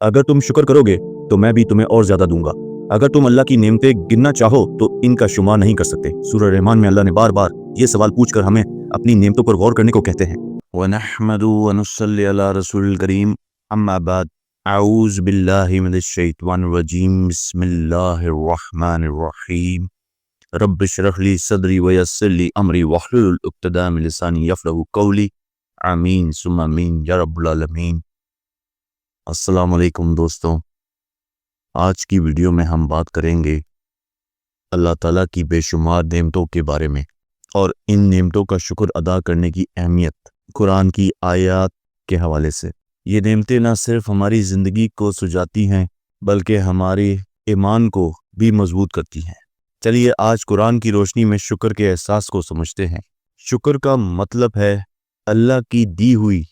अगर तुम शुक्र करोगे तो मैं भी तुम्हें और ज्यादा दूंगा। अगर तुम अल्लाह की नेमतें गिनना चाहो तो इनका शुमार नहीं कर सकते। सूरह रहमान में अल्लाह ने बार बार ये सवाल पूछकर हमें अपनी नेमतों पर गौर करने को कहते हैं। वनहमदु व नुसल्ली अला रसूलिल करीम, अम्मा बाद, अऊज़ु बिल्लाहि मिनश शैतानिर रजीम, बिस्मिल्लाहिर रहमानिर रहीम, रब्बि इश्रह ली सदरी व यस्सिर ली अमरी वहलुल उक़्दतम मिन लिसानी यफ़क़हू क़ौली, आमीन सुम्मा आमीन या रब्बल आलमीन। अस्सलाम वालेकुम दोस्तों, आज की वीडियो में हम बात करेंगे अल्लाह ताला की बेशुमार नेमतों के बारे में और इन नेमतों का शुक्र अदा करने की अहमियत कुरान की आयत के हवाले से। ये नेमतें ना सिर्फ हमारी ज़िंदगी को सुझाती हैं बल्कि हमारे ईमान को भी मजबूत करती हैं। चलिए आज कुरान की रोशनी में शुक्र के एहसास को समझते हैं। शुक्र का मतलब है अल्लाह की दी हुई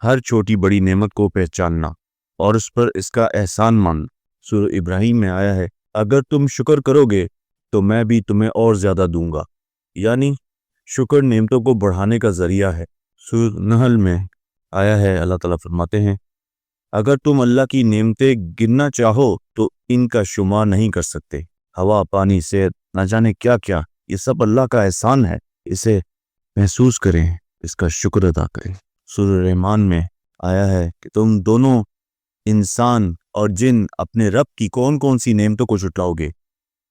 हर छोटी बड़ी नेमत को पहचानना और उस पर इसका एहसान मानना। सूरह इब्राहिम में आया है, अगर तुम शुक्र करोगे तो मैं भी तुम्हें और ज़्यादा दूंगा, यानी शुक्र नेमतों को बढ़ाने का ज़रिया है। सूरह नहल में आया है, अल्लाह ताला फरमाते हैं, अगर तुम अल्लाह की नेमतें गिनना चाहो तो इनका शुमार नहीं कर सकते। हवा, पानी, सेहत, ना जाने क्या क्या, ये सब अल्लाह का एहसान है। इसे महसूस करें, इसका शुक्र अदा करें। सूरह रहमान में आया है कि तुम दोनों इंसान और जिन अपने रब की कौन कौन सी नेमतों को जुटाओगे।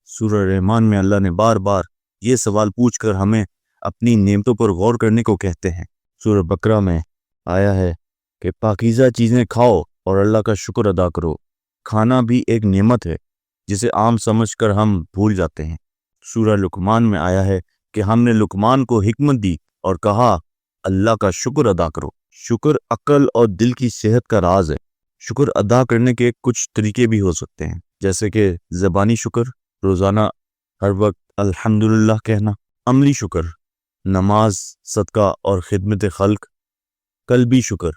सूरह रहमान में अल्लाह ने बार बार ये सवाल पूछकर हमें अपनी नेमतों पर गौर करने को कहते हैं। सूरह बकरा में आया है कि पाकीज़ा चीज़ें खाओ और अल्लाह का शुक्र अदा करो। खाना भी एक नेमत है जिसे आम समझकर हम भूल जाते हैं। सूरह लुकमान में आया है कि हमने लुकमान को हिकमत दी और कहा अल्लाह का शुक्र अदा करो। शुक्र अक्ल और दिल की सेहत का राज है। शुक्र अदा करने के कुछ तरीके भी हो सकते हैं, जैसे कि ज़बानी शुक्र, रोज़ाना हर वक्त अल्हम्दुलिल्लाह कहना। अमली शुक्र, नमाज, सदका और खिदमत खल्क। कल्बी शुक्र,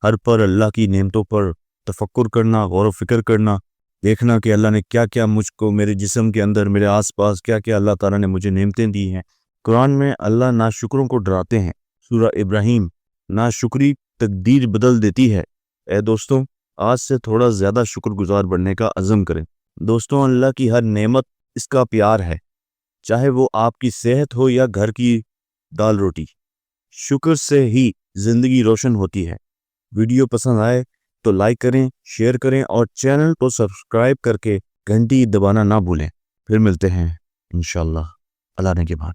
हर पर अल्लाह की नेमतों पर तफक्कुर करना, गौर व फिक्र करना, देखना कि अल्लाह ने क्या क्या मुझको, मेरे जिस्म के अंदर, मेरे आसपास क्या क्या अल्लाह ताला ने मुझे नेमतें दी हैं। कुरान में अल्लाह नाशुक्रों को डराते हैं। सूरह इब्राहिम, नाशुक्री तकदीर बदल देती है। ए दोस्तों, आज से थोड़ा ज़्यादा शुक्रगुजार बनने का अज़म करें। दोस्तों, अल्लाह की हर नेमत इसका प्यार है, चाहे वो आपकी सेहत हो या घर की दाल रोटी। शुक्र से ही ज़िंदगी रोशन होती है। वीडियो पसंद आए तो लाइक करें, शेयर करें और चैनल को सब्सक्राइब करके घंटी दबाना ना भूलें। फिर मिलते हैं इंशाअल्लाह अल्लाह ने के बाद।